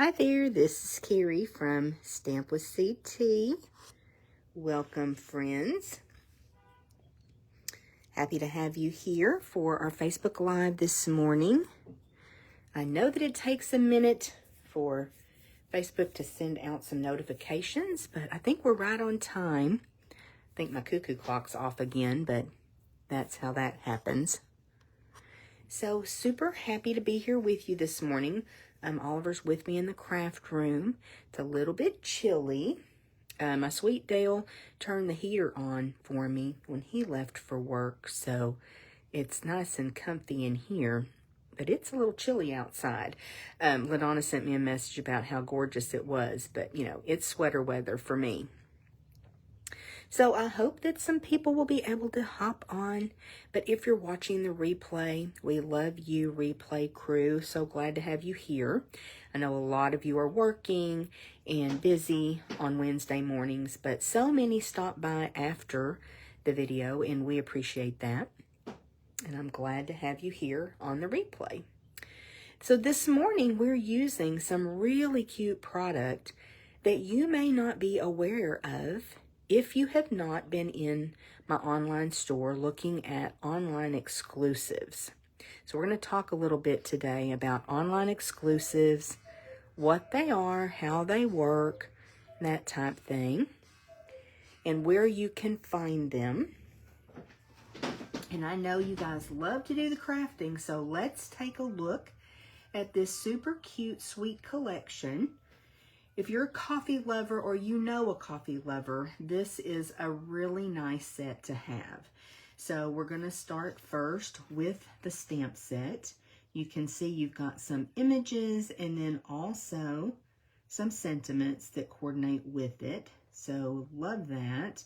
Hi there, this is Carrie from Stamp with CT. Welcome, friends. Happy to have you here for our Facebook Live this morning. I know that it takes a minute for Facebook to send out some notifications, but I think we're right on time. I think my cuckoo clock's off again, but that's how that happens. So super happy to be here with you this morning. Oliver's with me in the craft room. It's a little bit chilly. My sweet Dale turned the heater on for me when he left for work, so it's nice and comfy in here, but it's a little chilly outside. LaDonna sent me a message about how gorgeous it was, but you know, it's sweater weather for me. So I hope that some people will be able to hop on. But if you're watching the replay, we love you, replay crew. So glad to have you here. I know a lot of you are working and busy on Wednesday mornings, but so many stop by after the video, and we appreciate that. And I'm glad to have you here on the replay. So this morning, we're using some really cute product that you may not be aware of if you have not been in my online store looking at online exclusives. So we're going to talk a little bit today about online exclusives, what they are, how they work, that type thing, and where you can find them. And I know you guys love to do the crafting, so let's take a look at this super cute, sweet collection. If you're a coffee lover or you know a coffee lover, this is a really nice set to have. So we're going to start first with the stamp set. You can see you've got some images and then also some sentiments that coordinate with it. So love that.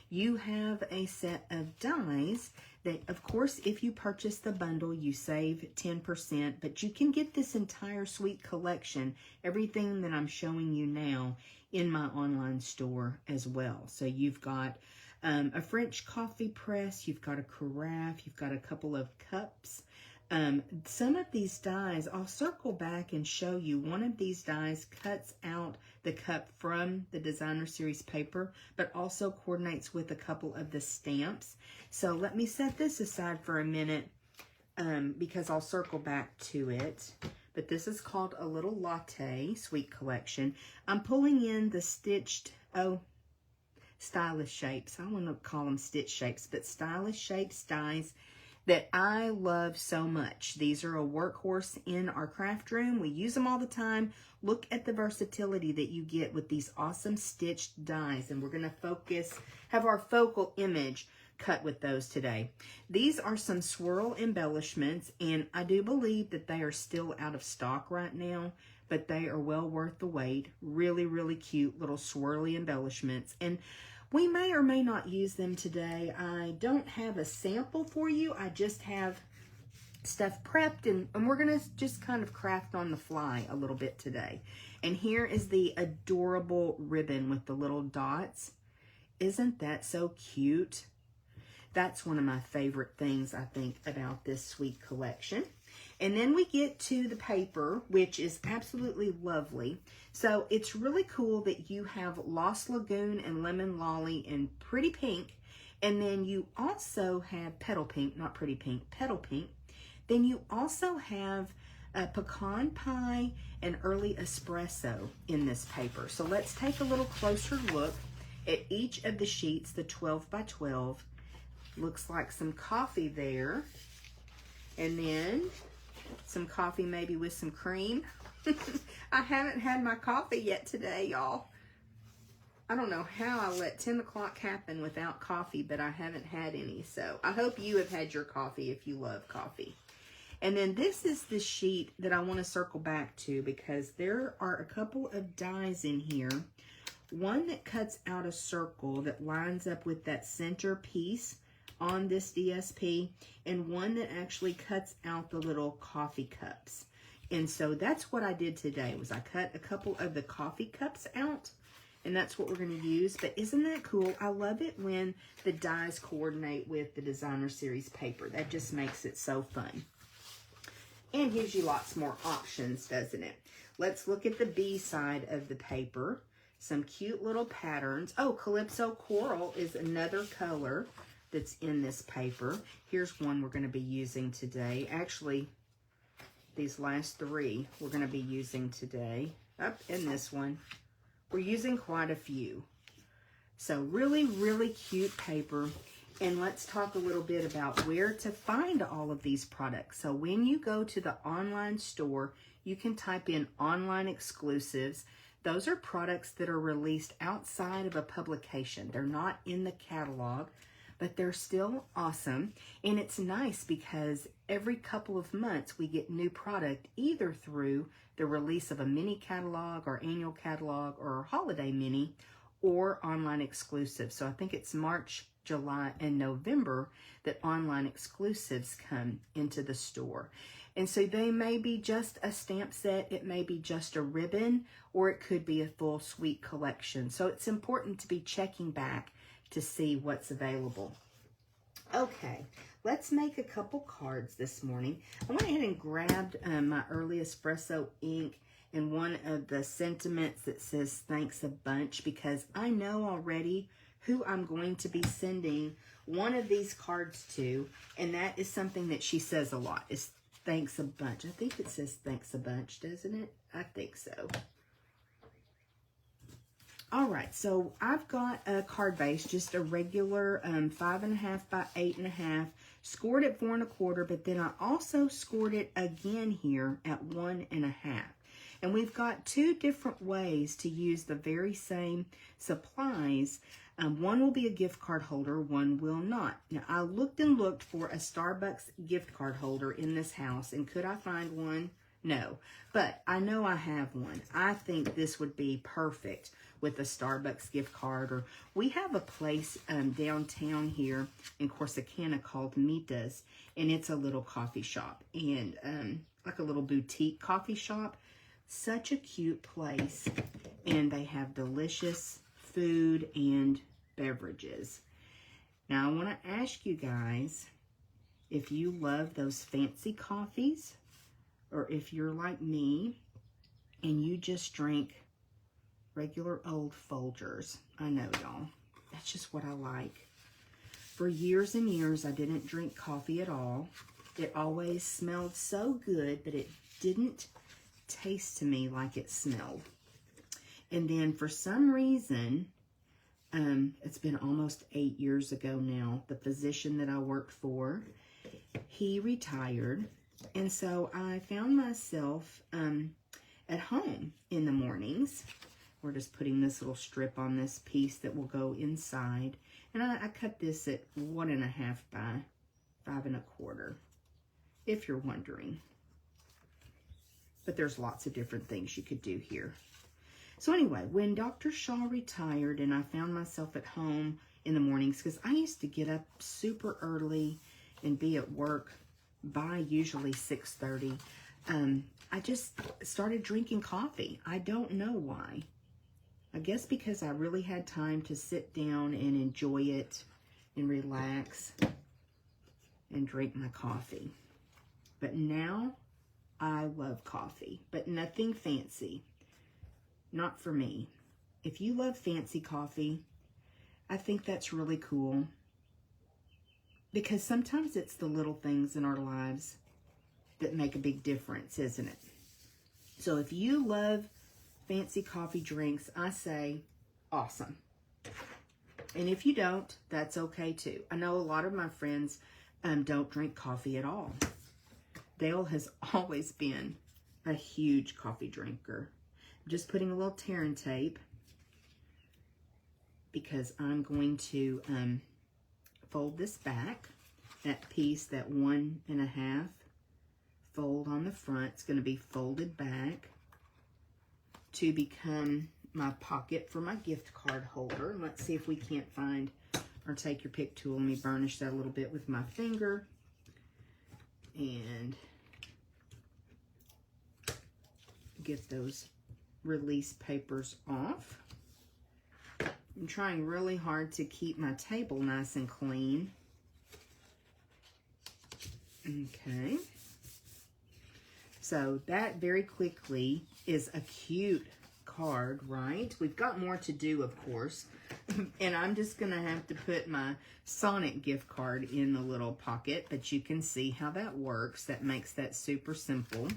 You have a set of dies that, of course, if you purchase the bundle, you save 10%, but you can get this entire sweet collection, everything that I'm showing you now, in my online store as well. So you've got a French coffee press, you've got a carafe, you've got a couple of cups. Some of these dies, I'll circle back and show you. One of these dies cuts out the cup from the designer series paper, but also coordinates with a couple of the stamps. So let me set this aside for a minute because I'll circle back to it. But this is called a little Latte sweet collection. I'm pulling in the stitched, stylish shapes. I want to call them stitch shapes, but stylish shapes dies that I love so much. These are a workhorse in our craft room. We use them all the time. Look at the versatility that you get with these awesome stitched dies, and we're going to have our focal image cut with those today. These are some swirl embellishments, and I do believe that they are still out of stock right now, but they are well worth the wait. Really, really cute little swirly embellishments, and we may or may not use them today. I don't have a sample for you. I just have stuff prepped, and we're going to just kind of craft on the fly a little bit today. And here is the adorable ribbon with the little dots. Isn't that so cute? That's one of my favorite things, I think, about this sweet collection. And then we get to the paper, which is absolutely lovely. So it's really cool that you have Lost Lagoon and Lemon Lolly in pretty pink. And then you also have petal pink, not pretty pink, petal pink. Then you also have pecan pie and early espresso in this paper. So let's take a little closer look at each of the sheets, the 12 by 12. Looks like some coffee there. And then some coffee maybe with some cream. I haven't had my coffee yet today, y'all. I don't know how I let 10 o'clock happen without coffee, but I haven't had any. So I hope you have had your coffee if you love coffee. And then this is the sheet that I want to circle back to because there are a couple of dies in here. One that cuts out a circle that lines up with that center piece on this DSP, and one that actually cuts out the little coffee cups. And so that's what I did today, was I cut a couple of the coffee cups out, and that's what we're going to use. But isn't that cool? I love it when the dies coordinate with the designer series paper. That just makes it so fun. and gives you lots more options, doesn't it? Let's look at the B side of the paper. Some cute little patterns. Oh, Calypso Coral is another color that's in this paper. Here's one we're going to be using today. Actually, these last three we're going to be using today. Up in this one, we're using quite a few. So really, really cute paper. And let's talk a little bit about where to find all of these products. So when you go to the online store, you can type in online exclusives. Those are products that are released outside of a publication. They're not in the catalog, but they're still awesome. And it's nice because every couple of months we get new product, either through the release of a mini catalog or annual catalog or holiday mini, or online exclusive. So I think it's March, July, and November that online exclusives come into the store. And so they may be just a stamp set, it may be just a ribbon, or it could be a full suite collection. So it's important to be checking back to see what's available. Okay, let's make a couple cards this morning. I went ahead and grabbed my early espresso ink and one of the sentiments that says thanks a bunch, because I know already who I'm going to be sending one of these cards to, and that is something that she says a lot, is thanks a bunch. I think it says thanks a bunch, doesn't it? I think so. All right, so I've got a card base, just a regular 5.5 by 8.5, scored at 4 1/4, but then I also scored it again here at 1.5. And we've got two different ways to use the very same supplies. One will be a gift card holder, one will not. Now, I looked and looked for a Starbucks gift card holder in this house, and could I find one? No, but I know I have one. I think this would be perfect with a Starbucks gift card. Or we have a place downtown here in Corsicana called Mita's, and it's a little coffee shop, and like a little boutique coffee shop. Such a cute place, and they have delicious food and beverages. Now, I want to ask you guys if you love those fancy coffees, or if you're like me and you just drink regular old Folgers. I know, y'all. That's just what I like. For years and years, I didn't drink coffee at all. It always smelled so good, but it didn't taste to me like it smelled. And then for some reason, it's been almost 8 years ago now, the physician that I worked for, he retired. And so I found myself at home in the mornings. We're just putting this little strip on this piece that will go inside. And I cut this at 1.5 by 5 1/4, if you're wondering. But there's lots of different things you could do here. So anyway, when Dr. Shaw retired and I found myself at home in the mornings, because I used to get up super early and be at work by usually 6:30, I just started drinking coffee. I don't know why. I guess because I really had time to sit down and enjoy it and relax and drink my coffee. But now I love coffee, but nothing fancy. Not for me. If you love fancy coffee, I think that's really cool, because sometimes it's the little things in our lives that make a big difference, isn't it? So if you love fancy coffee drinks, I say awesome. And if you don't, that's okay too. I know a lot of my friends don't drink coffee at all. Dale has always been a huge coffee drinker. I'm just putting a little tear and tape because I'm going to fold this back. That piece, that 1.5 fold on the front, is going to be folded back to become my pocket for my gift card holder. And let's see if we can't find, or take your pick tool. Let me burnish that a little bit with my finger. And get those release papers off. I'm trying really hard to keep my table nice and clean. Okay. So that very quickly is a cute card, right? We've got more to do, of course. And I'm just going to have to put my Sonic gift card in the little pocket. But you can see how that works. That makes that super simple.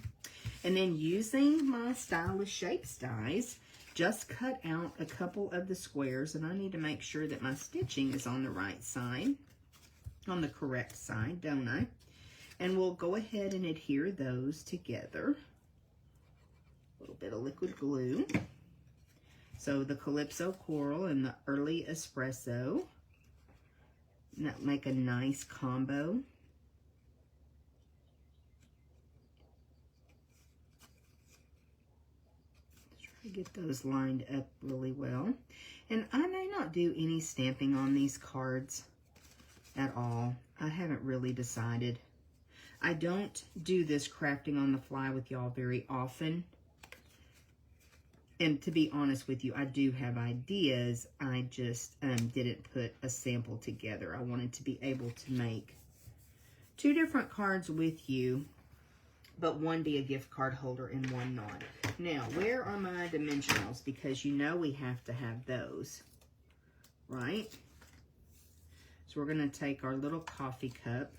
And then using my stylish shapes dies, just cut out a couple of the squares. And I need to make sure that my stitching is on the right side. On the correct side, don't I? And we'll go ahead and adhere those together. A little bit of liquid glue. So the Calypso Coral and the Early Espresso. And that make a nice combo. Try to get those lined up really well. And I may not do any stamping on these cards at all. I haven't really decided. I don't do this crafting on the fly with y'all very often. And to be honest with you, I do have ideas. I just didn't put a sample together. I wanted to be able to make 2 different cards with you, but one be a gift card holder and one not. Now, where are my dimensionals? Because you know we have to have those, right? So we're going to take our little coffee cup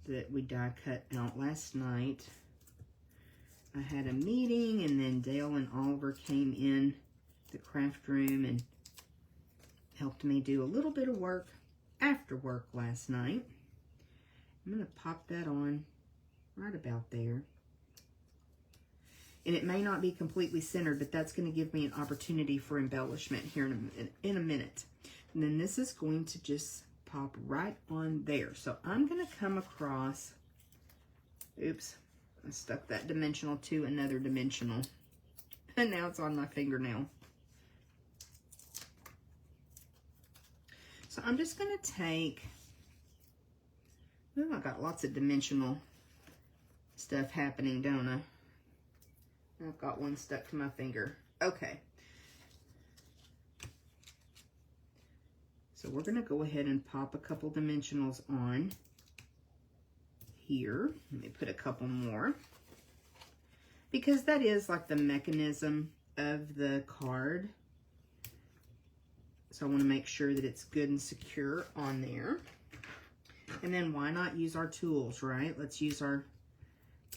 that we die cut out last night. I had a meeting, and then Dale and Oliver came in the craft room and helped me do a little bit of work after work last night. I'm going to pop that on right about there. And it may not be completely centered, but that's going to give me an opportunity for embellishment here in a minute. And then this is going to just pop right on there. So I'm going to come across, oops, I stuck that dimensional to another dimensional. And now it's on my fingernail. So I'm just going to take, oh, I got lots of dimensional stuff happening, don't I? I've got one stuck to my finger. Okay. So we're going to go ahead and pop a couple dimensionals on here. Let me put a couple more. Because that is like the mechanism of the card. So I want to make sure that it's good and secure on there. And then why not use our tools, right? Let's use our,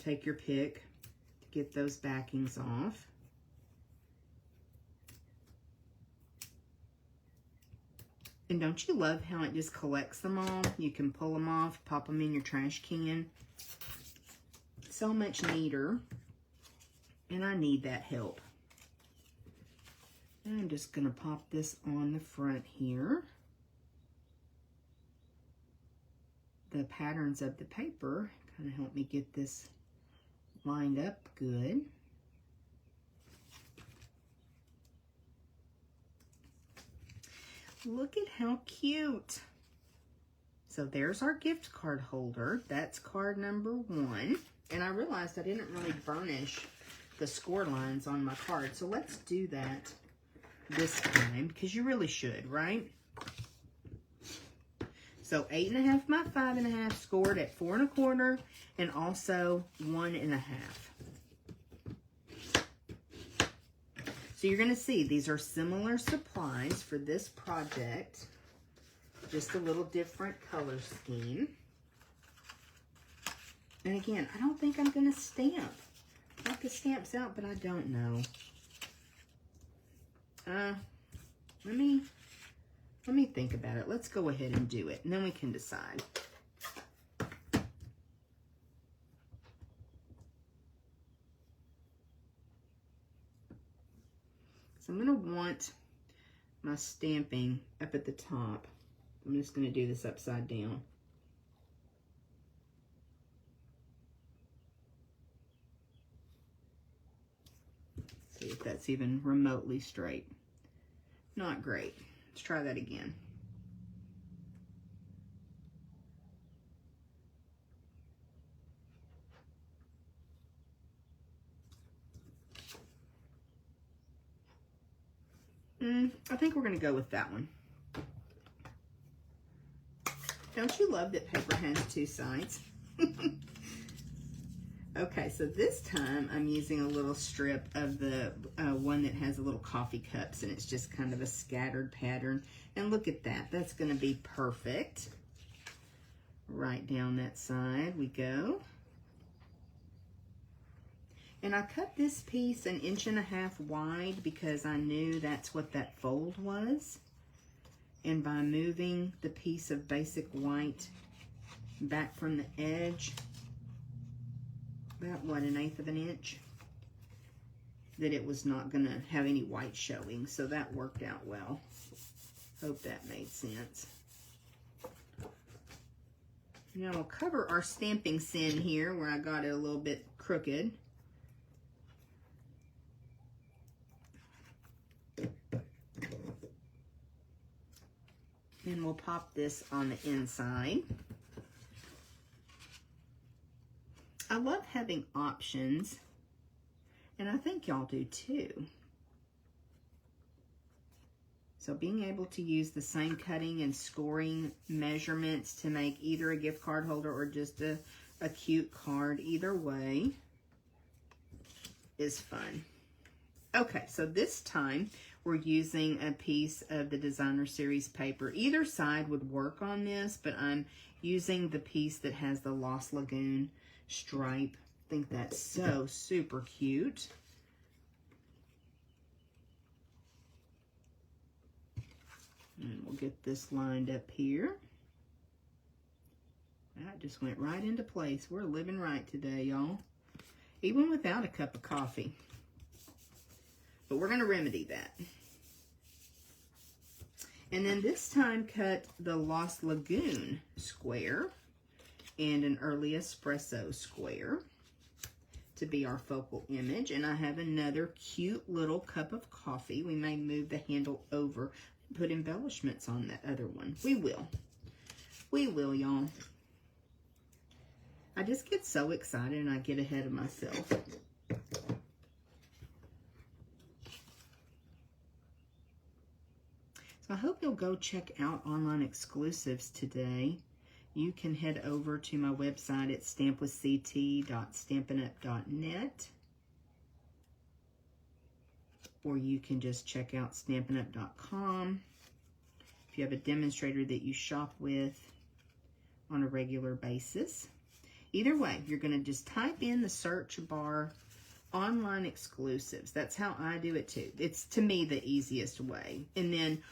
take your pick to get those backings off. And don't you love how it just collects them all? You can pull them off, pop them in your trash can. So much neater. And I need that help. And I'm just going to pop this on the front here. The patterns of the paper kind of help me get this lined up good. Look at how cute. So there's our gift card holder. That's card number 1. And I realized I didn't really burnish the score lines on my card. So let's do that this time, because you really should, right? So 8.5 by 5.5 scored at 4 1/4 and also 1.5. So you're going to see these are similar supplies for this project, just a little different color scheme. And again, I don't think I'm going to stamp. I got the stamps out, but I don't know. Let me think about it. Let's go ahead and do it, and then we can decide. So I'm going to want my stamping up at the top. I'm just going to do this upside down. See if that's even remotely straight. Not great. Let's try that again. I think we're going to go with that one. Don't you love that paper has 2 sides? Okay, so this time I'm using a little strip of the one that has a little coffee cups, and it's just kind of a scattered pattern. And look at that. That's going to be perfect. Right down that side we go. And I cut this piece 1.5 inches wide because I knew that's what that fold was. And by moving the piece of basic white back from the edge, about what, 1/8 of an inch, that it was not going to have any white showing. So that worked out well. Hope that made sense. Now we'll cover our stamping sin here where I got it a little bit crooked. And we'll pop this on the inside. I love having options, and I think y'all do too. So being able to use the same cutting and scoring measurements to make either a gift card holder or just a cute card, either way, is fun. Okay, so this time we're using a piece of the Designer Series paper. Either side would work on this, but I'm using the piece that has the Lost Lagoon stripe. I think that's so super cute. And we'll get this lined up here. That just went right into place. We're living right today, y'all. Even without a cup of coffee. But we're going to remedy that. And then this time cut the Lost Lagoon square and an early espresso square to be our focal image. And I have another cute little cup of coffee. We may move the handle over and put embellishments on that other one. We will. We will, y'all. I just get so excited and I get ahead of myself. So I hope you'll go check out online exclusives today. You can head over to my website at stampwithct.stampinup.net, or you can just check out stampinup.com if you have a demonstrator that you shop with on a regular basis. Either way, you're going to just type in the search bar online exclusives. That's how I do it too. It's, to me, the easiest way. And then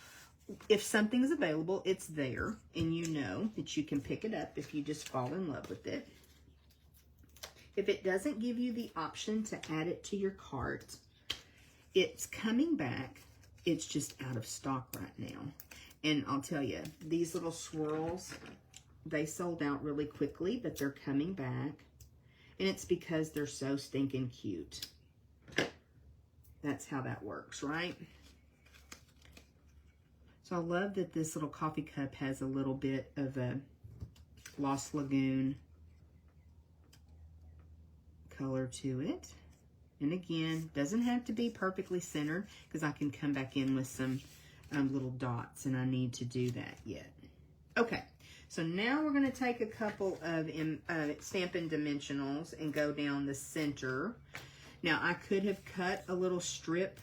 if something's available, it's there, and you know that you can pick it up if you just fall in love with it. If it doesn't give you the option to add it to your cart, it's coming back. It's just out of stock right now. And I'll tell you, these little swirls, they sold out really quickly, but they're coming back. And it's because they're so stinking cute. That's how that works, right? So I love that this little coffee cup has a little bit of a Lost Lagoon color to it. And again, doesn't have to be perfectly centered because I can come back in with some little dots, and I need to do that yet. Okay, so now we're going to take a couple of Stampin' Dimensionals and go down the center. Now, I could have cut a little strip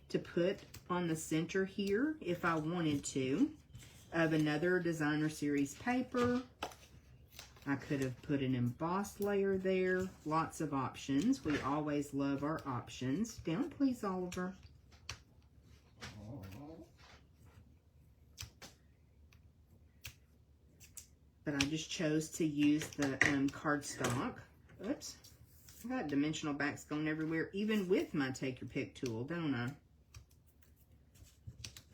to put on the center here if I wanted to of another Designer Series paper. I could have put an embossed layer there. Lots of options. We always love our options. Down, please, Oliver. But I just chose to use the cardstock. Oops. I got dimensional backs going everywhere, even with my Take Your Pick tool, don't I?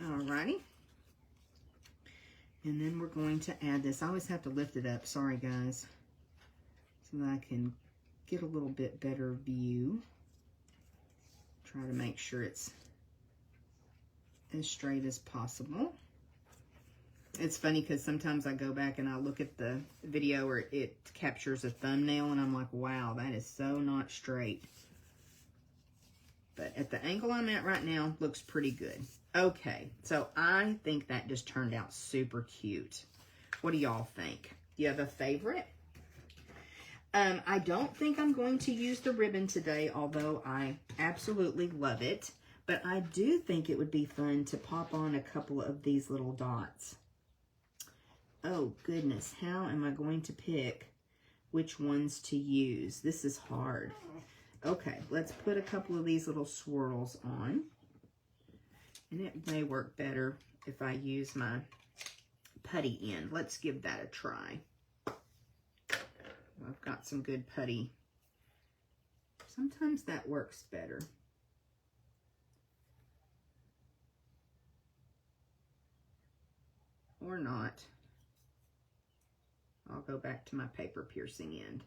Alrighty. And then we're going to add this. I always have to lift it up. Sorry, guys. So that I can get a little bit better view. Try to make sure it's as straight as possible. It's funny because sometimes I go back and I look at the video where it captures a thumbnail and I'm like, wow, that is so not straight. But at the angle I'm at right now, looks pretty good. Okay, so I think that just turned out super cute. What do y'all think? Do you have a favorite? I don't think I'm going to use the ribbon today, although I absolutely love it. But I do think it would be fun to pop on a couple of these little dots. Oh, goodness. How am I going to pick which ones to use? This is hard. Okay, let's put a couple of these little swirls on. And it may work better if I use my putty end. Let's give that a try. I've got some good putty. Sometimes that works better. Or not. I'll go back to my paper piercing end.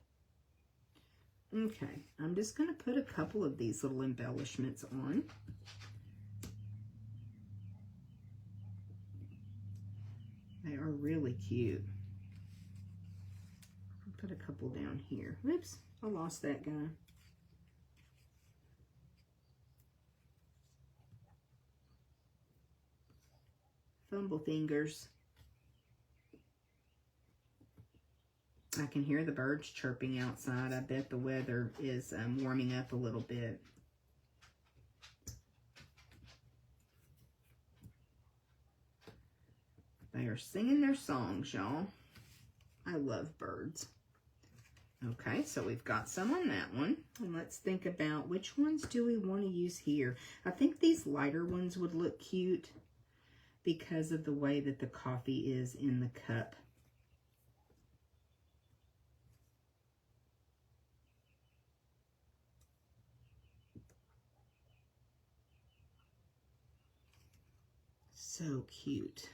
Okay, I'm just going to put a couple of these little embellishments on. They are really cute. Put a couple down here. Whoops, I lost that guy. Fumble fingers. I can hear the birds chirping outside. I bet the weather is warming up a little bit. They are singing their songs, y'all. I love birds. Okay, so we've got some on that one. And let's think about which ones do we want to use here. I think these lighter ones would look cute because of the way that the coffee is in the cup. So cute.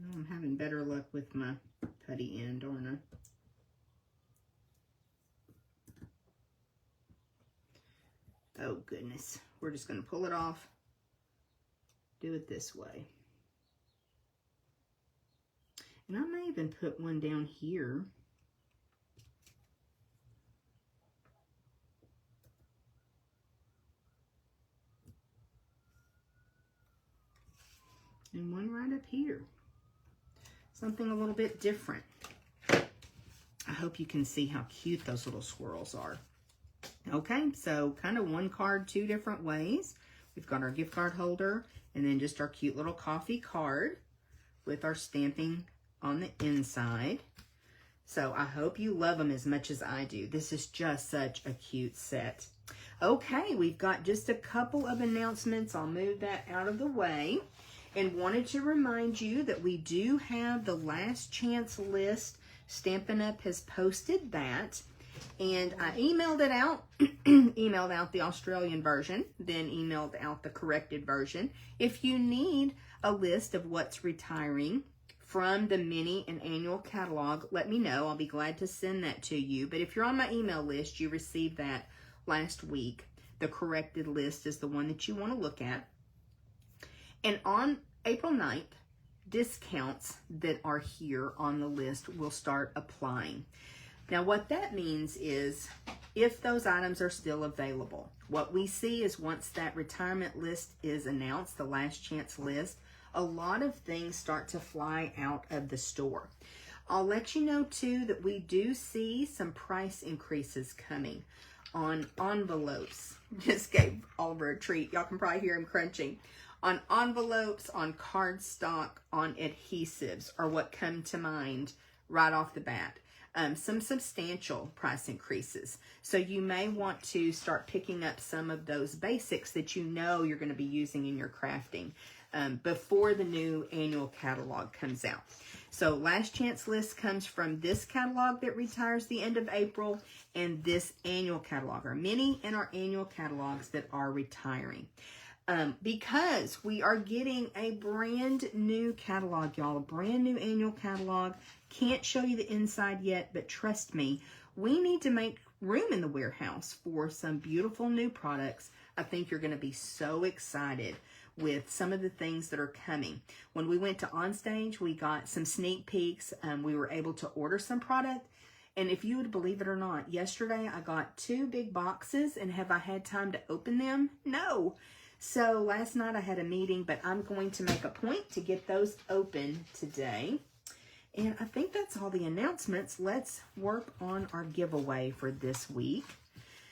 Oh, I'm having better luck with my putty end, aren't I? Oh, goodness. We're just going to pull it off. Do it this way. And I may even put one down here. And one right up here. Something a little bit different. I hope you can see how cute those little swirls are. Okay, so kind of one card two different ways. We've got our gift card holder and then just our cute little coffee card with our stamping on the inside. So I hope you love them as much as I do. This is just such a cute set. Okay, we've got just a couple of announcements. I'll move that out of the way. And wanted to remind you that we do have the last chance list. Stampin' Up has posted that. And I emailed it out, emailed out the Australian version, then emailed out the corrected version. If you need a list of what's retiring from the mini and annual catalog, let me know. I'll be glad to send that to you. But if you're on my email list, you received that last week. The corrected list is the one that you want to look at. And on April 9th, discounts that are here on the list will start applying. Now, what that means is if those items are still available, what we see is once that retirement list is announced, the last chance list, a lot of things start to fly out of the store. I'll let you know, too, that we do see some price increases coming on envelopes. Just gave Oliver a treat. Y'all can probably hear him crunching. On envelopes, on cardstock, on adhesives are what come to mind right off the bat. Some substantial price increases. So you may want to start picking up some of those basics that you know you're going to be using in your crafting before the new annual catalog comes out. So last chance list comes from this catalog that retires the end of April and this annual catalog, our mini and our annual catalogs that are retiring. Because we are getting a brand new catalog, y'all, a brand new annual catalog. Can't show you the inside yet, but trust me, we need to make room in the warehouse for some beautiful new products. I think you're going to be so excited with some of the things that are coming. When we went to Onstage, we got some sneak peeks. We were able to order some product. And if you would believe it or not, yesterday I got 2 big boxes, and have I had time to open them? No. So last night I had a meeting, but I'm going to make a point to get those open today. And I think that's all the announcements. Let's work on our giveaway for this week.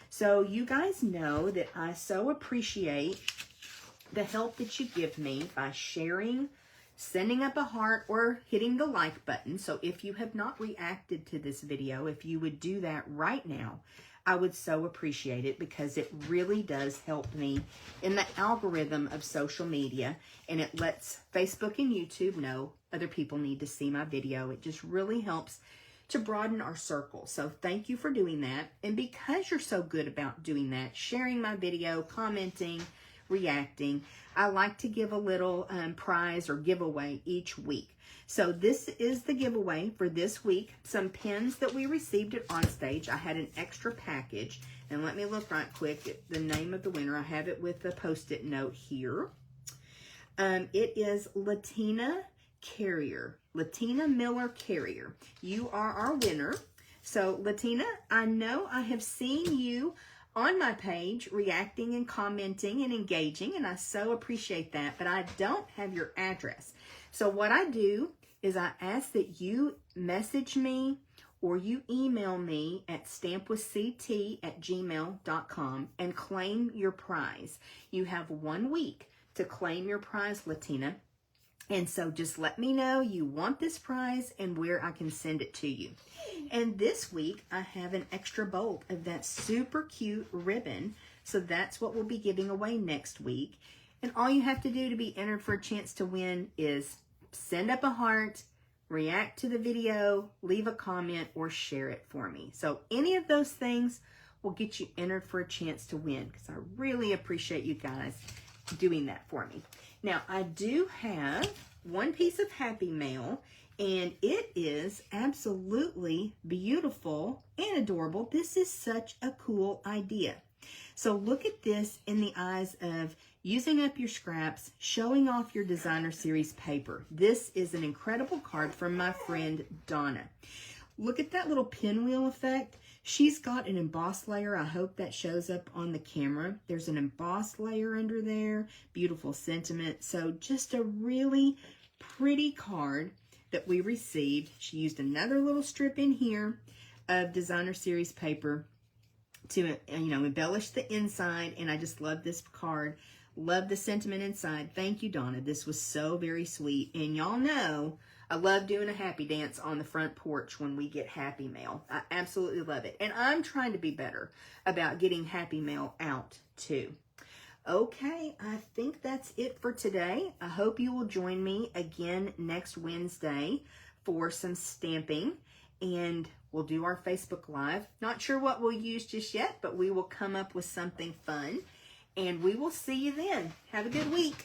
So you guys know that I so appreciate the help that you give me by sharing, sending up a heart, or hitting the like button. So if you have not reacted to this video, if you would do that right now, I would so appreciate it, because it really does help me in the algorithm of social media, and it lets Facebook and YouTube know other people need to see my video. It just really helps to broaden our circle. So thank you for doing that. And because you're so good about doing that, sharing my video, commenting, reacting, I like to give a little prize or giveaway each week. So this is the giveaway for this week. Some pins that we received at Onstage. I had an extra package. And let me look right quick at the name of the winner. I have it with the post-it note here. It is Latina Carrier. Latina Miller Carrier. You are our winner. So Latina, I know I have seen you on my page reacting and commenting and engaging, and I so appreciate that, but I don't have your address. So what I do is I ask that you message me or you email me at stampwithct@gmail.com and claim your prize. You have 1 week to claim your prize, Latina. And so just let me know you want this prize and where I can send it to you. And this week, I have an extra bolt of that super cute ribbon. So that's what we'll be giving away next week. And all you have to do to be entered for a chance to win is send up a heart, react to the video, leave a comment, or share it for me. So any of those things will get you entered for a chance to win, because I really appreciate you guys doing that for me. Now, I do have one piece of Happy Mail, and it is absolutely beautiful and adorable. This is such a cool idea. So look at this in the eyes of using up your scraps, showing off your designer series paper. This is an incredible card from my friend Donna. Look at that little pinwheel effect. She's got an embossed layer. I hope that shows up on the camera. There's an embossed layer under there. Beautiful sentiment. So just a really pretty card that we received. She used another little strip in here of designer series paper to, embellish the inside. And I just love this card. Love the sentiment inside. Thank you, Donna. This was so very sweet. And y'all know I love doing a happy dance on the front porch when we get Happy Mail. I absolutely love it. And I'm trying to be better about getting Happy Mail out too. Okay, I think that's it for today. I hope you will join me again next Wednesday for some stamping, and we'll do our Facebook Live. Not sure what we'll use just yet, but we will come up with something fun, and we will see you then. Have a good week.